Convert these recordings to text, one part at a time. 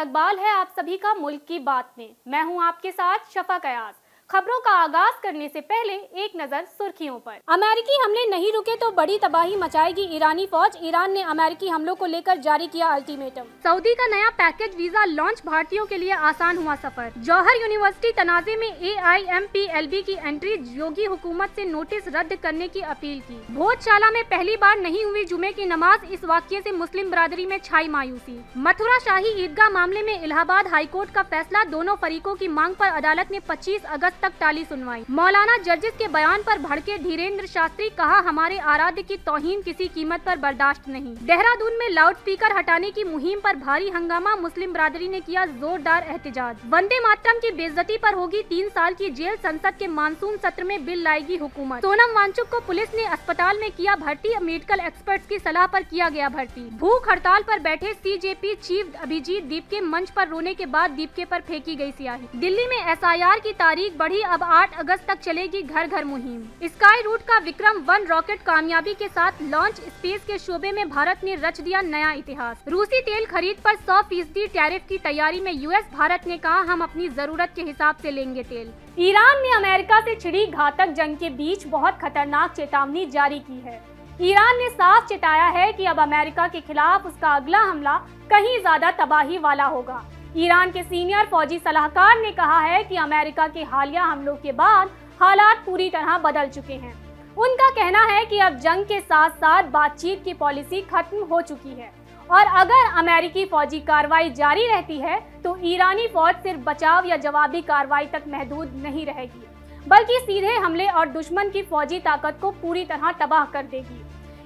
इस्तकबाल है आप सभी का मुल्क की बात में। मैं हूं आपके साथ शफा कयास। खबरों का आगाज करने से पहले एक नजर सुर्खियों पर। अमेरिकी हमले नहीं रुके तो बड़ी तबाही मचाएगी ईरानी फौज। ईरान ने अमेरिकी हमलों को लेकर जारी किया अल्टीमेटम। सऊदी का नया पैकेज वीजा लॉन्च, भारतीयों के लिए आसान हुआ सफर। जौहर यूनिवर्सिटी तनाजे में AIMPLB की एंट्री, योगी हुकूमत से नोटिस रद्द करने की अपील की। भोजशाला में पहली बार नहीं हुई जुमे की नमाज, इस वाक़ये से मुस्लिम बरादरी में छाई मायूसी। मथुरा शाही ईदगाह मामले में इलाहाबाद हाईकोर्ट का फैसला, दोनों फरीकों की मांग पर अदालत ने 25 अगस्त तक टाली सुनवाई। मौलाना जर्जिस के बयान पर भड़के धीरेन्द्र शास्त्री, कहा हमारे आराध्य की तौहीन किसी कीमत पर बर्दाश्त नहीं। देहरादून में लाउडस्पीकर हटाने की मुहिम पर भारी हंगामा, मुस्लिम बरादरी ने किया जोरदार एहतजाज। वंदे मातरम की बेइज्जती पर होगी 3 साल की जेल, संसद के मानसून सत्र में बिल लाएगी हुकूमत। सोनम वांगचुक को पुलिस ने अस्पताल में किया भर्ती, मेडिकल एक्सपर्ट्स की सलाह पर किया गया भर्ती। भूख हड़ताल पर बैठे CJP चीफ अभिजीत दीपके, मंच पर रोने के बाद दीपके पर फेंकी गई स्याही। दिल्ली में SIR की तारीख बढ़ी, अब 8 अगस्त तक चलेगी घर घर मुहिम। स्काई रूट का विक्रम-1 रॉकेट कामयाबी के साथ लॉन्च, स्पेस के शोबे में भारत ने रच दिया नया इतिहास। रूसी तेल खरीद पर 100% टैरिफ की तैयारी में US, भारत ने कहा हम अपनी जरूरत के हिसाब से लेंगे तेल। ईरान ने अमेरिका से छिड़ी घातक जंग के बीच बहुत खतरनाक चेतावनी जारी की है। ईरान ने साफ चिताया है कि अब अमेरिका के खिलाफ उसका अगला हमला कहीं ज्यादा तबाही वाला होगा। ईरान के सीनियर फौजी सलाहकार ने कहा है कि अमेरिका के हालिया हमलों के बाद हालात पूरी तरह बदल चुके हैं। उनका कहना है कि अब जंग के साथ साथ बातचीत की पॉलिसी खत्म हो चुकी है और अगर अमेरिकी फौजी कार्रवाई जारी रहती है तो ईरानी फौज सिर्फ बचाव या जवाबी कार्रवाई तक महदूद नहीं रहेगी, बल्कि सीधे हमले और दुश्मन की फौजी ताकत को पूरी तरह तबाह कर देगी।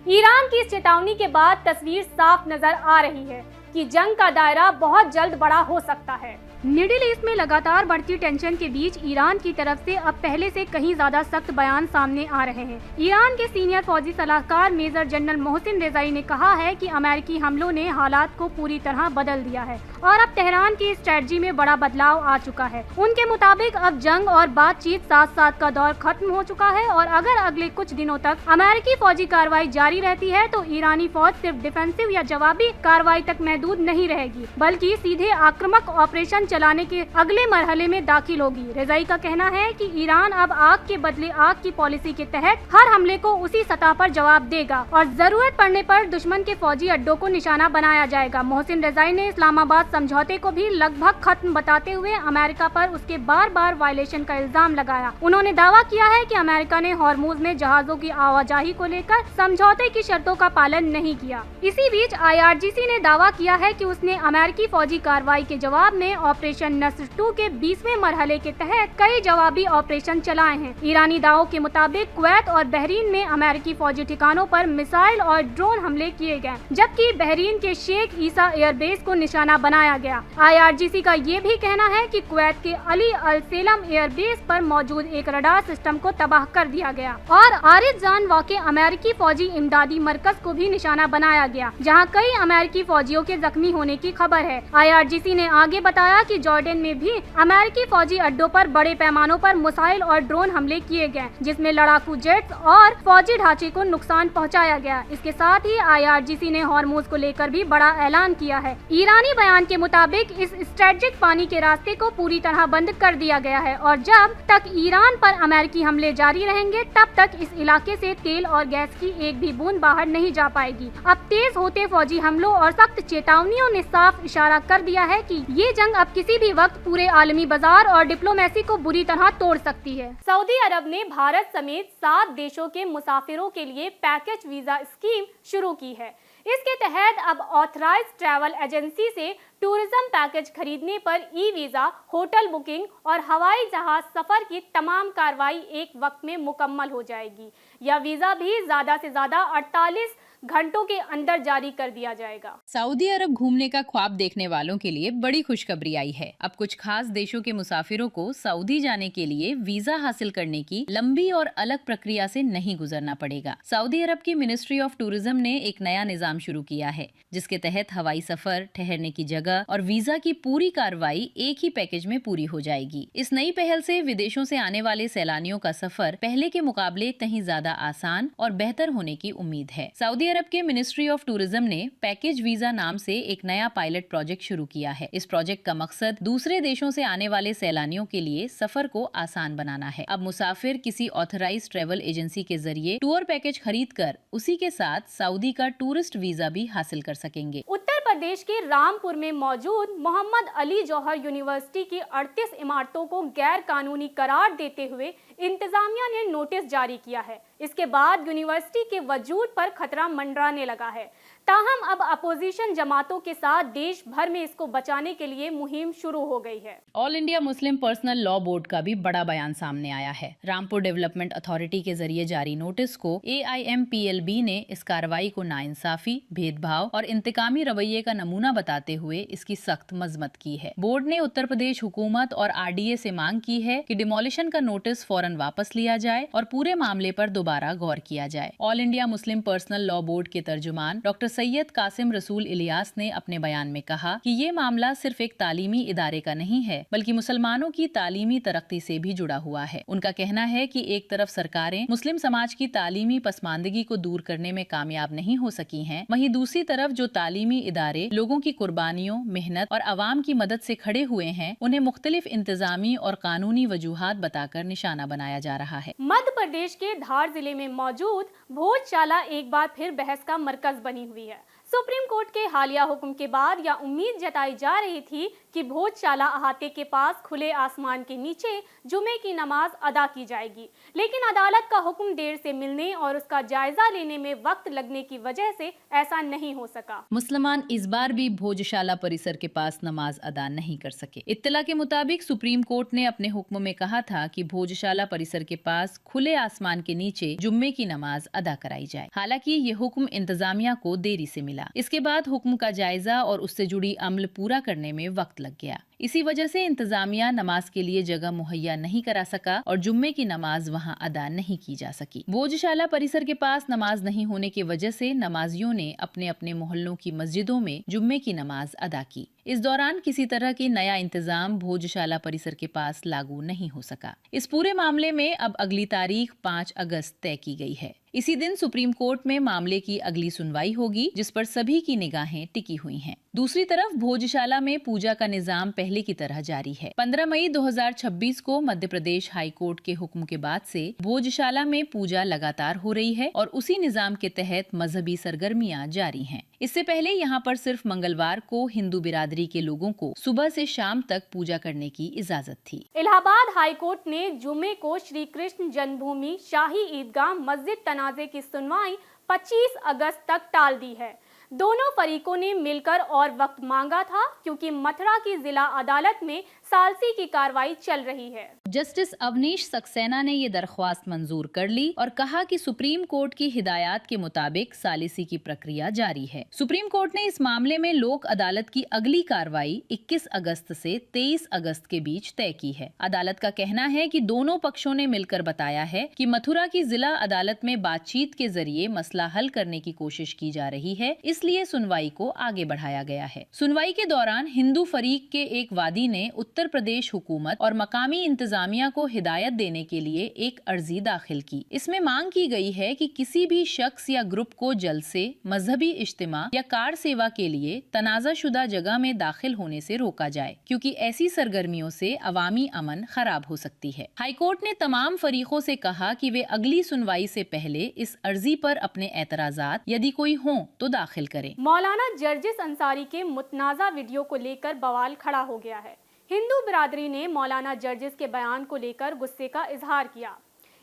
ईरान की इस चेतावनी के बाद तस्वीर साफ नजर आ रही है कि जंग का दायरा बहुत जल्द बड़ा हो सकता है। मिडिल ईस्ट में लगातार बढ़ती टेंशन के बीच ईरान की तरफ से अब पहले से कहीं ज्यादा सख्त बयान सामने आ रहे हैं। ईरान के सीनियर फौजी सलाहकार मेजर जनरल मोहसिन रेजाई ने कहा है कि अमेरिकी हमलों ने हालात को पूरी तरह बदल दिया है और अब तेहरान की स्ट्रेटजी में बड़ा बदलाव आ चुका है। उनके मुताबिक अब जंग और बातचीत साथ साथ का दौर खत्म हो चुका है और अगर अगले कुछ दिनों तक अमेरिकी फौजी कार्रवाई जारी रहती है तो ईरानी फौज सिर्फ डिफेंसिव या जवाबी कार्रवाई तक महदूद नहीं रहेगी, बल्कि सीधे आक्रामक ऑपरेशन चलाने के अगले मरहले में दाखिल होगी। रेजाई का कहना है कि ईरान अब आग के बदले आग की पॉलिसी के तहत हर हमले को उसी सतह पर जवाब देगा और जरूरत पड़ने पर दुश्मन के फौजी अड्डों को निशाना बनाया जाएगा। मोहसिन रेजाई ने इस्लामाबाद समझौते को भी लगभग खत्म बताते हुए अमेरिका पर उसके बार बार वायलेशन का इल्जाम लगाया। उन्होंने दावा किया है कि अमेरिका ने हॉर्मुज में जहाजों की आवाजाही को लेकर समझौते की शर्तों का पालन नहीं किया। इसी बीच IRGC ने दावा किया है कि उसने अमेरिकी फौजी कार्रवाई के जवाब में ऑपरेशन नस्र 2 के 20वें मरहले के तहत कई जवाबी ऑपरेशन चलाए हैं। ईरानी दावों के मुताबिक कुवैत और बहरीन में अमेरिकी फौजी ठिकानों पर मिसाइल और ड्रोन हमले किए गए, जबकि बहरीन के शेख ईसा एयरबेस को निशाना बनाया गया। IRGC का ये भी कहना है कि कुवैत के अली अल सेलम एयरबेस पर मौजूद एक रडार सिस्टम को तबाह कर दिया गया और आरिद जान वाक़े अमेरिकी फौजी इमदादी मरकज को भी निशाना बनाया गया, जहाँ कई अमेरिकी फौजियों के जख्मी होने की खबर है। IRGC ने आगे बताया कि जॉर्डन में भी अमेरिकी फौजी अड्डों पर बड़े पैमानों पर मिसाइल और ड्रोन हमले किए गए, जिसमें लड़ाकू जेट्स और फौजी ढांचे को नुकसान पहुंचाया गया। इसके साथ ही IRGC ने हॉर्मुज को लेकर भी बड़ा ऐलान किया है। ईरानी बयान के मुताबिक इस स्ट्रेटेजिक पानी के रास्ते को पूरी तरह बंद कर दिया गया है और जब तक ईरान पर अमेरिकी हमले जारी रहेंगे तब तक इस इलाके से तेल और गैस की एक भी बूंद बाहर नहीं जा पाएगी। अब तेज होते फौजी हमलों और सख्त चेतावनियों ने साफ इशारा कर दिया है कि ये जंग अब किसी भी वक्त पूरे आलमी बाजार और डिप्लोमेसी को बुरी तरह तोड़ सकती है। सऊदी अरब ने भारत समेत 7 देशों के मुसाफिरों के लिए पैकेज वीजा स्कीम शुरू की है। इसके तहत अब ऑथराइज्ड ट्रैवल एजेंसी से टूरिज्म पैकेज खरीदने पर ई-वीजा, होटल बुकिंग और हवाई जहाज सफर की तमाम कार्रवाई एक वक्त में मुकम्मल हो जाएगी। यह वीजा भी ज्यादा से ज्यादा 48 घंटों के अंदर जारी कर दिया जाएगा। सऊदी अरब घूमने का ख्वाब देखने वालों के लिए बड़ी खुशखबरी आई है। अब कुछ खास देशों के मुसाफिरों को सऊदी जाने के लिए वीजा हासिल करने की लंबी और अलग प्रक्रिया से नहीं गुजरना पड़ेगा। सऊदी अरब की मिनिस्ट्री ऑफ टूरिज्म ने एक नया निजाम शुरू किया है, जिसके तहत हवाई सफर, ठहरने की जगह और वीजा की पूरी कार्रवाई एक ही पैकेज में पूरी हो जाएगी। इस नई पहल से विदेशों से आने वाले सैलानियों का सफर पहले के मुकाबले कहीं ज्यादा आसान और बेहतर होने की उम्मीद है। सऊदी अरब के मिनिस्ट्री ऑफ टूरिज्म ने पैकेज वीजा वीजा नाम से एक नया पायलट प्रोजेक्ट शुरू किया है। इस प्रोजेक्ट का मकसद दूसरे देशों से आने वाले सैलानियों के लिए सफर को आसान बनाना है। अब मुसाफिर किसी ऑथराइज्ड ट्रैवल एजेंसी के जरिए टूर पैकेज खरीद कर उसी के साथ सऊदी का टूरिस्ट वीजा भी हासिल कर सकेंगे। उत्तर प्रदेश के रामपुर में मौजूद मोहम्मद अली जौहर यूनिवर्सिटी की 38 इमारतों को गैर कानूनी करार देते हुए इंतजामिया ने नोटिस जारी किया है। इसके बाद यूनिवर्सिटी के वजूद पर खतरा मंडराने लगा है। ताहम अब अपोजिशन जमातों के साथ देश भर में इसको बचाने के लिए मुहिम शुरू हो गई है। All India Muslim personal law board का भी बड़ा बयान सामने आया है। रामपुर डेवलपमेंट अथॉरिटी के जरिए जारी नोटिस को AIMPLB ने इस कार्रवाई को नाइंसाफी, भेदभाव और इंतकामी रवैये का नमूना बताते हुए इसकी सख्त मजम्मत की है। बोर्ड ने उत्तर प्रदेश हुकूमत और RDA से मांग की है कि डिमोलिशन का नोटिस फौरन वापस लिया जाए और पूरे मामले पर दोबारा गौर किया जाए। All India Muslim personal law board के तर्जुमान डॉक्टर सैयद कासिम रसूल इलियास ने अपने बयान में कहा कि ये मामला सिर्फ एक तालीमी इदारे का नहीं है, बल्कि मुसलमानों की तालीमी तरक्की से भी जुड़ा हुआ है। उनका कहना है कि एक तरफ सरकारें मुस्लिम समाज की तालीमी पसमानदगी को दूर करने में कामयाब नहीं हो सकी हैं, वहीं दूसरी तरफ जो तालीमी इदारे लोगों की कुर्बानियों, मेहनत और अवाम की मदद से खड़े हुए हैं, उन्हें मुख्तलिफ इंतजामी और कानूनी वजूहात बताकर निशाना बनाया जा रहा है। मध्य प्रदेश के धार जिले में मौजूद भोजशाला एक बार फिर बहस का मरकज बनी हुई है। सुप्रीम कोर्ट के हालिया हुक्म के बाद यह उम्मीद जताई जा रही थी कि भोजशाला अहाते के पास खुले आसमान के नीचे जुमे की नमाज अदा की जाएगी, लेकिन अदालत का हुक्म देर से मिलने और उसका जायजा लेने में वक्त लगने की वजह से ऐसा नहीं हो सका। मुसलमान इस बार भी भोजशाला परिसर के पास नमाज अदा नहीं कर सके। इत्तला के मुताबिक सुप्रीम कोर्ट ने अपने हुक्म में कहा था कि भोजशाला परिसर के पास खुले आसमान के नीचे जुम्मे की नमाज अदा कराई जाए। हालांकि ये हुक्म इंतजामिया को देरी से मिला। इसके बाद हुक्म का जायजा और उससे जुड़ी अमल पूरा करने में वक्त लग गया। इसी वजह से इंतजामिया नमाज के लिए जगह मुहैया नहीं करा सका और जुम्मे की नमाज वहां अदा नहीं की जा सकी। भोजशाला परिसर के पास नमाज नहीं होने की वजह से नमाजियों ने अपने अपने मोहल्लों की मस्जिदों में जुम्मे की नमाज अदा की। इस दौरान किसी तरह की नया इंतजाम भोजशाला परिसर के पास लागू नहीं हो सका। इस पूरे मामले में अब अगली तारीख 5 अगस्त तय की गई है। इसी दिन सुप्रीम कोर्ट में मामले की अगली सुनवाई होगी, जिस पर सभी की निगाहें टिकी हुई हैं। दूसरी तरफ भोजशाला में पूजा का निजाम पहले की तरह जारी है। 15 मई 2026 को मध्य प्रदेश हाई कोर्ट के हुक्म के बाद से भोजशाला में पूजा लगातार हो रही है और उसी निजाम के तहत मजहबी सरगर्मियां जारी हैं। इससे पहले यहाँ पर सिर्फ मंगलवार को हिंदू बिरादरी के लोगों को सुबह से शाम तक पूजा करने की इजाजत थी। इलाहाबाद हाई कोर्ट ने जुमे को श्री कृष्ण जन्मभूमि शाही ईदगाह मस्जिद तनाजे की सुनवाई 25 अगस्त तक टाल दी है। दोनों फरीकों ने मिलकर और वक्त मांगा था, क्योंकि मथुरा की जिला अदालत में सालसी की कार्रवाई चल रही है। जस्टिस अवनीश सक्सेना ने ये दरख्वास्त मंजूर कर ली और कहा कि सुप्रीम कोर्ट की हिदायत के मुताबिक सालिसी की प्रक्रिया जारी है। सुप्रीम कोर्ट ने इस मामले में लोक अदालत की अगली कार्रवाई 21 अगस्त से 23 अगस्त के बीच तय की है। अदालत का कहना है कि दोनों पक्षों ने मिलकर बताया है कि मथुरा की जिला अदालत में बातचीत के जरिए मसला हल करने की कोशिश की जा रही है, इसलिए सुनवाई को आगे बढ़ाया गया है। सुनवाई के दौरान हिंदू फरीक के एक वादी ने उत्तर प्रदेश हुकूमत और मकामी इंतजामिया को हिदायत देने के लिए एक अर्जी दाखिल की। इसमें मांग की गई है कि किसी भी शख्स या ग्रुप को जलसे, मजहबी इज्तिमा या कार सेवा के लिए तनाज़ाशुदा जगह में दाखिल होने से रोका जाए, क्योंकि ऐसी सरगर्मियों से अवामी अमन खराब हो सकती है। हाईकोर्ट ने तमाम फरीकों से कहा कि वे अगली सुनवाई से पहले इस अर्जी पर अपने एतराजात यदि कोई हों तो दाखिल करें। मौलाना जर्जिस अंसारी के मुतनाज़ा वीडियो को लेकर बवाल खड़ा हो गया है। हिंदू बिरादरी ने मौलाना जर्जिस के बयान को लेकर गुस्से का इजहार किया।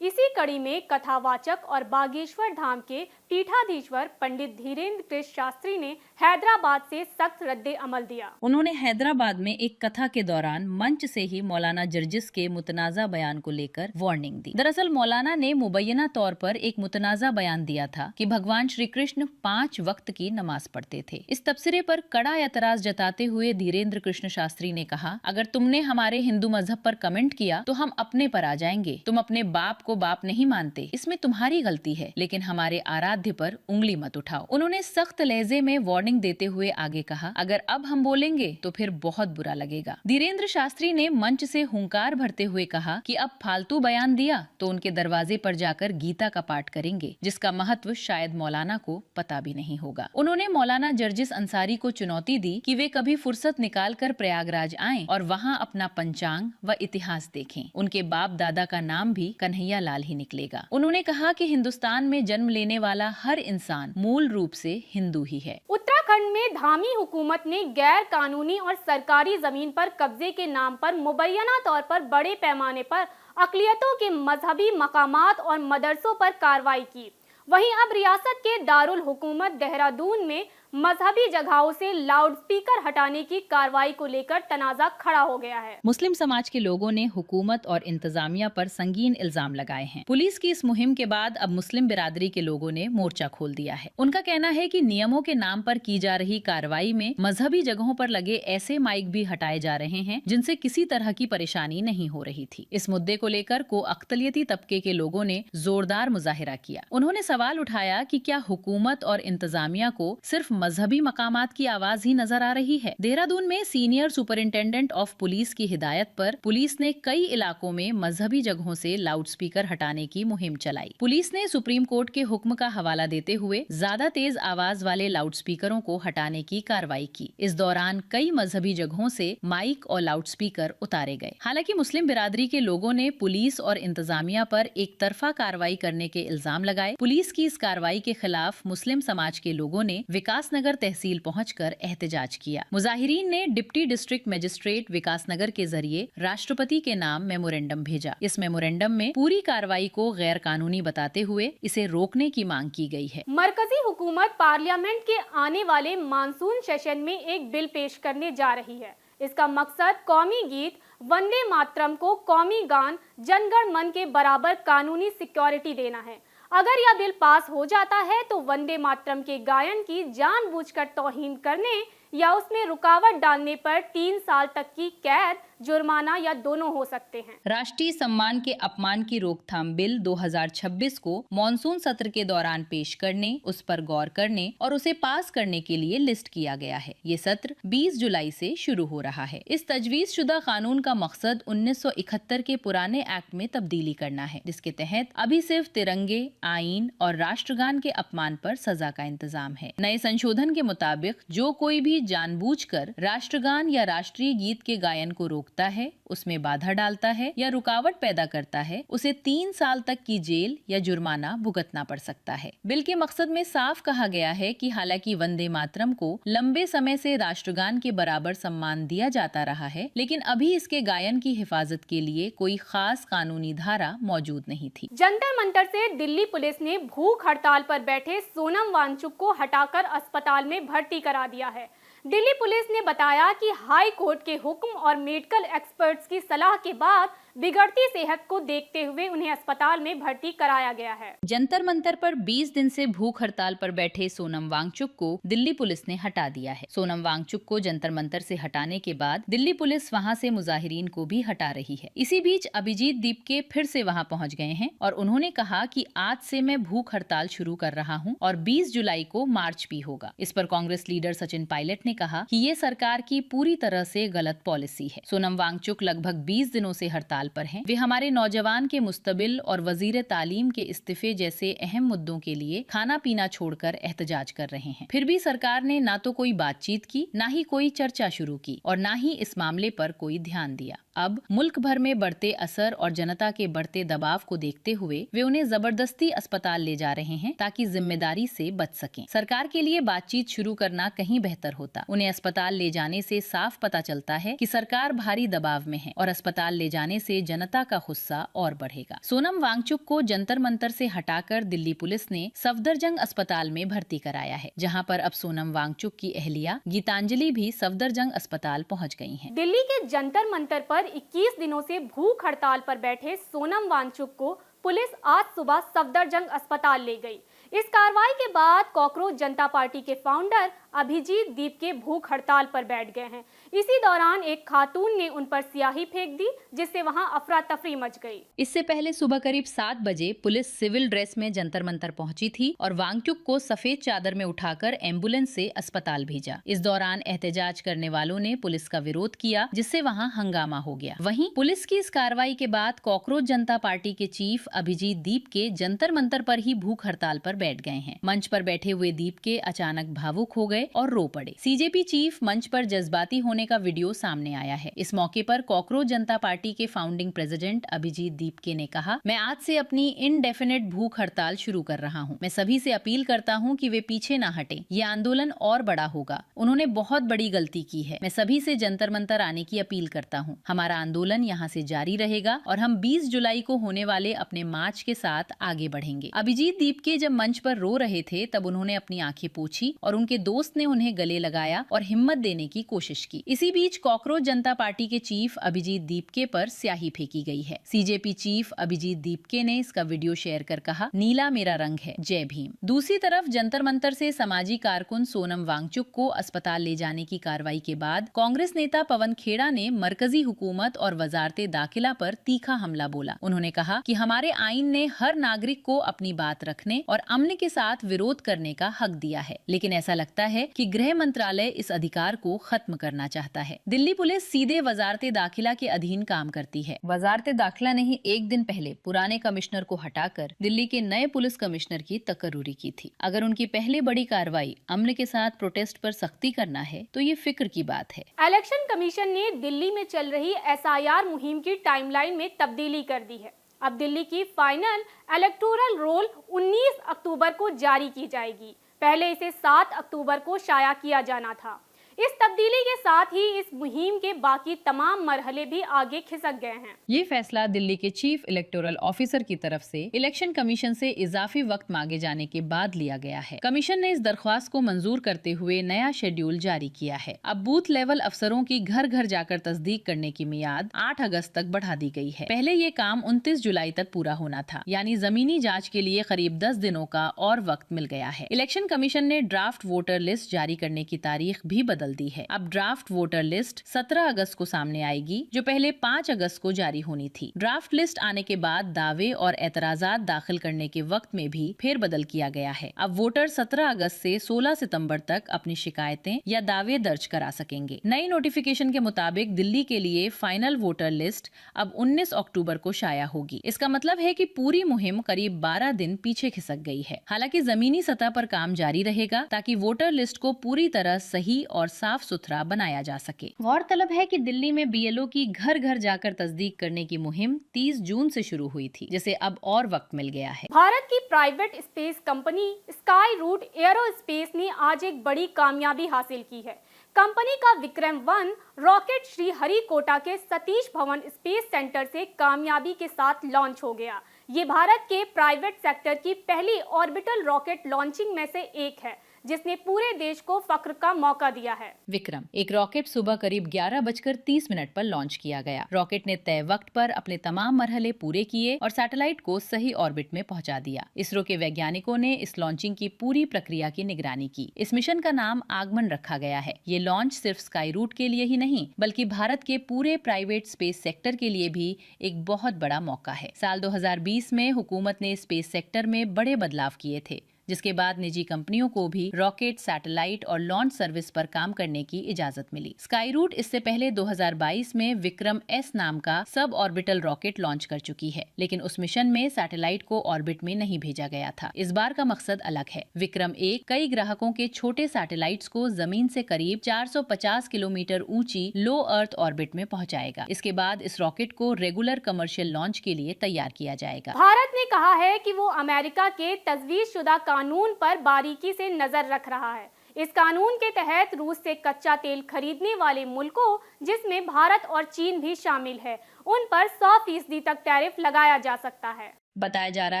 इसी कड़ी में कथावाचक और बागेश्वर धाम के पीठाधीश्वर पंडित धीरेन्द्र कृष्ण शास्त्री ने हैदराबाद से सख्त रद्दे अमल दिया। उन्होंने हैदराबाद में एक कथा के दौरान मंच से ही मौलाना जर्जिस के मुतनाज़ा बयान को लेकर वार्निंग दी। दरअसल मौलाना ने मुबैना तौर पर एक मुतनाज़ा बयान दिया था कि भगवान श्री कृष्ण 5 वक्त की नमाज पढ़ते थे। इस तबसरे पर कड़ा एतराज जताते हुए धीरेन्द्र कृष्ण शास्त्री ने कहा, अगर तुमने हमारे हिंदू मजहब पर कमेंट किया तो हम अपने पर आ जाएंगे। तुम अपने बाप को बाप नहीं मानते, इसमें तुम्हारी गलती है, लेकिन हमारे आराध्य अपराध्य पर उंगली मत उठाओ। उन्होंने सख्त लहजे में वार्निंग देते हुए आगे कहा, अगर अब हम बोलेंगे तो फिर बहुत बुरा लगेगा। धीरेन्द्र शास्त्री ने मंच से हुंकार भरते हुए कहा कि अब फालतू बयान दिया तो उनके दरवाजे पर जाकर गीता का पाठ करेंगे, जिसका महत्व शायद मौलाना को पता भी नहीं होगा। उन्होंने मौलाना जर्जिस अंसारी को चुनौती दी कि वे कभी फुर्सत निकालकर प्रयागराज आएं और वहां अपना पंचांग व इतिहास देखें। उनके बाप दादा का नाम भी कन्हैया लाल ही निकलेगा। उन्होंने कहा कि हिंदुस्तान में जन्म लेने वाला हर इंसान मूल रूप से हिंदू ही है। उत्तराखंड में धामी हुकूमत ने गैर कानूनी और सरकारी जमीन पर कब्जे के नाम पर मुबैना तौर पर बड़े पैमाने पर अक़लियतों के मजहबी मकामात और मदरसों पर कार्रवाई की। वहीं अब रियासत के दारुल हुकूमत देहरादून में मजहबी जगहों से लाउडस्पीकर हटाने की कार्रवाई को लेकर तनाजा खड़ा हो गया है। मुस्लिम समाज के लोगों ने हुकूमत और इंतजामिया पर संगीन इल्जाम लगाए हैं। पुलिस की इस मुहिम के बाद अब मुस्लिम बिरादरी के लोगों ने मोर्चा खोल दिया है। उनका कहना है कि नियमों के नाम पर की जा रही कार्रवाई में मजहबी जगहों पर लगे ऐसे माइक भी हटाए जा रहे हैं जिनसे किसी तरह की परेशानी नहीं हो रही थी। इस मुद्दे को लेकर को अक़लियती तबके के लोगों ने जोरदार मुजाहिरा किया। उन्होंने सवाल उठाया कि क्या हुकूमत और इंतजामिया को सिर्फ मजहबी मकामात की आवाज ही नजर आ रही है। देहरादून में सीनियर सुपरिंटेंडेंट ऑफ पुलिस की हिदायत पर पुलिस ने कई इलाकों में मजहबी जगहों से लाउडस्पीकर हटाने की मुहिम चलाई। पुलिस ने सुप्रीम कोर्ट के हुक्म का हवाला देते हुए ज्यादा तेज आवाज वाले लाउडस्पीकरों को हटाने की कार्रवाई की। इस दौरान कई मजहबी जगहों से माइक और लाउडस्पीकर उतारे गए। हालांकि मुस्लिम बिरादरी के लोगों ने पुलिस और इंतजामिया पर एक तरफा कार्रवाई करने के इल्जाम लगाए। पुलिस की इस कार्रवाई के खिलाफ मुस्लिम समाज के लोगों ने विकासनगर तहसील पहुंचकर एहतजाज किया। मुजाहिरीन ने डिप्टी डिस्ट्रिक्ट मजिस्ट्रेट विकासनगर के जरिए राष्ट्रपति के नाम मेमोरेंडम भेजा। इस मेमोरेंडम में पूरी कार्रवाई को गैर कानूनी बताते हुए इसे रोकने की मांग की गई है। मरकजी हुकूमत पार्लियामेंट के आने वाले मानसून सेशन में एक बिल पेश करने जा रही है। इसका मकसद कौमी गीत वंदे मातरम को कौमी गान जनगण मन के बराबर कानूनी सिक्योरिटी देना है। अगर यह बिल पास हो जाता है तो वंदे मातरम के गायन की जानबूझकर तौहीन करने या उसमें रुकावट डालने पर 3 साल तक की कैद, जुर्माना या दोनों हो सकते हैं। राष्ट्रीय सम्मान के अपमान की रोकथाम बिल 2026 को मॉनसून सत्र के दौरान पेश करने, उस पर गौर करने और उसे पास करने के लिए लिस्ट किया गया है। ये सत्र 20 जुलाई से शुरू हो रहा है। इस तजवीज शुदा कानून का मकसद 1971 के पुराने एक्ट में तब्दीली करना है, जिसके तहत अभी सिर्फ तिरंगे, आईन और राष्ट्रगान के अपमान पर सजा का इंतजाम है। नए संशोधन के मुताबिक जो कोई भी जानबूझकर राष्ट्रगान या राष्ट्रीय गीत के गायन को रोकता है, उसमें बाधा डालता है या रुकावट पैदा करता है, उसे 3 साल तक की जेल या जुर्माना भुगतना पड़ सकता है। बिल के मकसद में साफ कहा गया है कि हालांकि वंदे मातरम को लंबे समय से राष्ट्रगान के बराबर सम्मान दिया जाता रहा है, लेकिन अभी इसके गायन की हिफाजत के लिए कोई खास कानूनी धारा मौजूद नहीं थी। जंतर मंतर से दिल्ली पुलिस ने भूख हड़ताल पर बैठे सोनम वांगचुक को हटाकर अस्पताल में भर्ती करा दिया है। दिल्ली पुलिस ने बताया कि हाई कोर्ट के हुक्म और मेडिकल एक्सपर्ट्स की सलाह के बाद बिगड़ती सेहत को देखते हुए उन्हें अस्पताल में भर्ती कराया गया है। जंतर मंतर पर 20 दिन से भूख हड़ताल पर बैठे सोनम वांगचुक को दिल्ली पुलिस ने हटा दिया है। सोनम वांगचुक को जंतर मंतर से हटाने के बाद दिल्ली पुलिस वहां से मुजाहिरीन को भी हटा रही है। इसी बीच अभिजीत दीपके फिर से वहां पहुंच गए हैं और उन्होंने कहा कि आज से मैं भूख हड़ताल शुरू कर रहा हूं और 20 जुलाई को मार्च भी होगा। इस पर कांग्रेस लीडर सचिन पायलट ने कहा कि ये सरकार की पूरी तरह से गलत पॉलिसी है। सोनम वांगचुक लगभग 20 दिनों से हड़ताल पर हैं। वे हमारे नौजवान के मुस्तबिल और वजीर तालीम के इस्तीफे जैसे अहम मुद्दों के लिए खाना पीना छोड़कर एहतजाज कर रहे हैं। फिर भी सरकार ने ना तो कोई बातचीत की, ना ही कोई चर्चा शुरू की और ना ही इस मामले पर कोई ध्यान दिया। अब मुल्क भर में बढ़ते असर और जनता के बढ़ते दबाव को देखते हुए वे उन्हें जबरदस्ती अस्पताल ले जा रहे हैं ताकि जिम्मेदारी से बच सकें। सरकार के लिए बातचीत शुरू करना कहीं बेहतर होता। उन्हें अस्पताल ले जाने से साफ पता चलता है कि सरकार भारी दबाव में है और अस्पताल ले जाने से जनता का गुस्सा और बढ़ेगा। सोनम वांगचुक को जंतर मंतर से हटाकर दिल्ली पुलिस ने सफदरजंग अस्पताल में भर्ती कराया है, जहां पर अब सोनम वांगचुक की अहलिया गीतांजलि भी सफदरजंग अस्पताल पहुंच गई हैं। दिल्ली के जंतर मंतर पर 21 दिनों से भूख हड़ताल पर बैठे सोनम वांगचुक को पुलिस आज सुबह सफदरजंग अस्पताल ले गई। इस कार्रवाई के बाद कॉकरोच जनता पार्टी के फाउंडर अभिजीत दीप के भूख हड़ताल पर बैठ गए हैं। इसी दौरान एक खातून ने उन पर स्याही फेंक दी, जिससे वहां अफरा तफरी मच गई। इससे पहले सुबह करीब 7 बजे पुलिस सिविल ड्रेस में जंतर मंतर पहुंची थी और वांगचुक को सफेद चादर में उठाकर एम्बुलेंस से अस्पताल भेजा। इस दौरान एहतजाज करने वालों ने पुलिस का विरोध किया, जिससे वहां हंगामा हो गया। वहीं पुलिस की इस कार्रवाई के बाद कॉकरोच जनता पार्टी के चीफ अभिजीत दीप के जंतर मंतर पर ही भूख हड़ताल पर बैठ गए हैं। मंच पर बैठे हुए दीप के अचानक भावुक हो गए और रो पड़े। सीजेपी चीफ मंच पर जज्बाती होने का वीडियो सामने आया है। इस मौके पर कॉकरोच जनता पार्टी के फाउंडिंग प्रेसिडेंट अभिजीत दीप के ने कहा, मैं आज से अपनी इनडेफिनेट भूख हड़ताल शुरू कर रहा हूं। मैं सभी से अपील करता हूं कि वे पीछे ना हटें। ये आंदोलन और बड़ा होगा। उन्होंने बहुत बड़ी गलती की है। मैं सभी से जंतर मंतर आने की अपील करता हूं। हमारा आंदोलन यहां से जारी रहेगा और हम 20 जुलाई को होने वाले अपने मार्च के साथ आगे बढ़ेंगे। अभिजीत दीप के जब मंच पर रो रहे थे तब उन्होंने अपनी आंखें पोंछी और उनके दोस्त ने उन्हें गले लगाया और हिम्मत देने की कोशिश की। इसी बीच कॉकरोच जनता पार्टी के चीफ अभिजीत दीपके पर स्याही फेंकी गई है। सीजेपी चीफ अभिजीत दीपके ने इसका वीडियो शेयर कर कहा, नीला मेरा रंग है, जय भीम। दूसरी तरफ जंतर मंतर से समाजी कारकुन सोनम वांगचुक को अस्पताल ले जाने की कार्रवाई के बाद कांग्रेस नेता पवन खेड़ा ने मरकजी हुकूमत और वजारते दाखिला पर तीखा हमला बोला। उन्होंने कहा कि हमारे आईन ने हर नागरिक को अपनी बात रखने और अमन के साथ विरोध करने का हक दिया है, लेकिन ऐसा लगता है कि गृह मंत्रालय इस अधिकार को खत्म करना चाहता है। दिल्ली पुलिस सीधे वजारते दाखिला के अधीन काम करती है। वजारते दाखिला ने ही एक दिन पहले पुराने कमिश्नर को हटाकर दिल्ली के नए पुलिस कमिश्नर की तकर्रुरी की थी। अगर उनकी पहली बड़ी कार्रवाई अमन के साथ प्रोटेस्ट पर सख्ती करना है तो ये फिक्र की बात है। इलेक्शन कमीशन ने दिल्ली में चल रही एसआईआर मुहिम की टाइमलाइन में तब्दीली कर दी है। अब दिल्ली की फाइनल इलेक्टोरल रोल 19 अक्टूबर को जारी की जाएगी। पहले इसे 7 अक्टूबर को शाया किया जाना था। इस तब्दीली के साथ ही इस मुहिम के बाकी तमाम मरहले भी आगे खिसक गए हैं। ये फैसला दिल्ली के चीफ इलेक्टोरल ऑफिसर की तरफ से इलेक्शन कमीशन से इजाफी वक्त मांगे जाने के बाद लिया गया है। कमीशन ने इस दरख्वास्त को मंजूर करते हुए नया शेड्यूल जारी किया है। अब बूथ लेवल अफसरों की घर घर जाकर तस्दीक करने की मियाद 8 अगस्त तक बढ़ा दी गई है। पहले ये काम 29 जुलाई तक पूरा होना था, यानी जमीनी जाँच के लिए करीब 10 दिनों का और वक्त मिल गया है। इलेक्शन कमीशन ने ड्राफ्ट वोटर लिस्ट जारी करने की तारीख भी बदल दी है। अब ड्राफ्ट वोटर लिस्ट 17 अगस्त को सामने आएगी, जो पहले 5 अगस्त को जारी होनी थी। ड्राफ्ट लिस्ट आने के बाद दावे और एतराजात दाखिल करने के वक्त में भी फेरबदल किया गया है। अब वोटर 17 अगस्त से 16 सितंबर तक अपनी शिकायतें या दावे दर्ज करा सकेंगे। नई नोटिफिकेशन के मुताबिक दिल्ली के लिए फाइनल वोटर लिस्ट अब 19 अक्टूबर को शाया होगी। इसका मतलब है कि पूरी मुहिम करीब 12 दिन पीछे खिसक गई है। हालांकि जमीनी सतह पर काम जारी रहेगा ताकि वोटर लिस्ट को पूरी तरह सही और साफ सुथरा बनाया जा सके। गौरतलब है कि दिल्ली में बीएलओ की घर घर जाकर तस्दीक करने की मुहिम 30 जून से शुरू हुई थी, जिसे अब और वक्त मिल गया है। भारत की private space company Skyroot Aerospace ने आज एक बड़ी कामयाबी हासिल की है। कंपनी का विक्रम-1 रॉकेट श्रीहरिकोटा के सतीश धवन स्पेस सेंटर से कामयाबी के साथ लॉन्च हो गया। ये भारत के प्राइवेट सेक्टर की पहली ऑर्बिटल रॉकेट लॉन्चिंग में से एक है, जिसने पूरे देश को फख्र का मौका दिया है। विक्रम एक रॉकेट सुबह करीब 11:30 पर लॉन्च किया गया। रॉकेट ने तय वक्त पर अपने तमाम मरहले पूरे किए और सैटेलाइट को सही ऑर्बिट में पहुंचा दिया। इसरो के वैज्ञानिकों ने इस लॉन्चिंग की पूरी प्रक्रिया की निगरानी की। इस मिशन का नाम आगमन रखा गया है। ये लॉन्च सिर्फ स्काई रूट के लिए ही नहीं, बल्कि भारत के पूरे प्राइवेट स्पेस सेक्टर के लिए भी एक बहुत बड़ा मौका है। साल 2020 में हुकूमत ने स्पेस सेक्टर में बड़े बदलाव किए थे, जिसके बाद निजी कंपनियों को भी रॉकेट, सैटेलाइट और लॉन्च सर्विस पर काम करने की इजाजत मिली। स्काई रूट इससे पहले 2022 में विक्रम एस नाम का सब ऑर्बिटल रॉकेट लॉन्च कर चुकी है, लेकिन उस मिशन में सैटेलाइट को ऑर्बिट में नहीं भेजा गया था। इस बार का मकसद अलग है। विक्रम एक कई ग्राहकों के छोटे सैटेलाइट्स को जमीन से करीब 450 किलोमीटर ऊंची लो अर्थ ऑर्बिट में पहुंचाएगा। इसके बाद इस रॉकेट को रेगुलर कमर्शियल लॉन्च के लिए तैयार किया जाएगा। भारत ने कहा है कि वो अमेरिका के तजवीज़शुदा कानून पर बारीकी से नजर रख रहा है। इस कानून के तहत रूस से कच्चा तेल खरीदने वाले मुल्कों, जिसमें भारत और चीन भी शामिल है, उन पर 100% तक टैरिफ लगाया जा सकता है। बताया जा रहा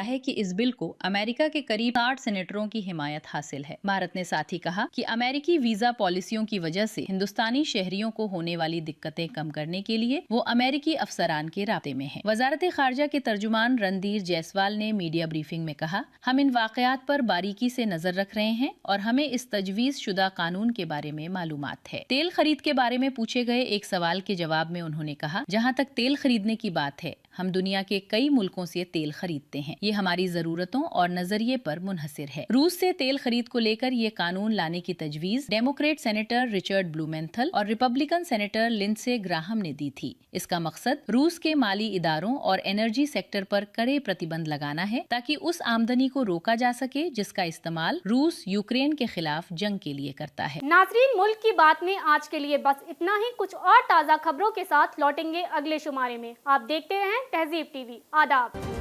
है कि इस बिल को अमेरिका के करीब 60 सेनेटरों की हिमायत हासिल है। भारत ने साथ ही कहा कि अमेरिकी वीजा पॉलिसियों की वजह से हिंदुस्तानी शहरियों को होने वाली दिक्कतें कम करने के लिए वो अमेरिकी अफसरान के राब्ते में है। वजारत खारजा के तर्जुमान रणधीर जायसवाल ने मीडिया ब्रीफिंग में कहा, हम इन वाकयात पर बारीकी से नजर रख रहे हैं और हमें इस तजवीज शुदा कानून के बारे में मालूमात है। तेल खरीद के बारे में पूछे गए एक सवाल के जवाब में उन्होंने कहा, जहाँ तक तेल खरीदने की बात है, हम दुनिया के कई मुल्कों से तेल खरीदते हैं। ये हमारी जरूरतों और नजरिए पर मुनहसिर है। रूस से तेल खरीद को लेकर ये कानून लाने की तजवीज डेमोक्रेट सेनेटर रिचर्ड ब्लूमेंथल और रिपब्लिकन सेनेटर लिंडसे ग्राहम ने दी थी। इसका मकसद रूस के माली इदारों और एनर्जी सेक्टर पर कड़े प्रतिबंध लगाना है, ताकि उस आमदनी को रोका जा सके जिसका इस्तेमाल रूस यूक्रेन के खिलाफ जंग के लिए करता है। नाजरीन, मुल्क की बात में आज के लिए बस इतना ही। कुछ और ताज़ा खबरों के साथ लौटेंगे अगले शुमारे में। आप देखते रहें तहजीब टीवी। आदाब।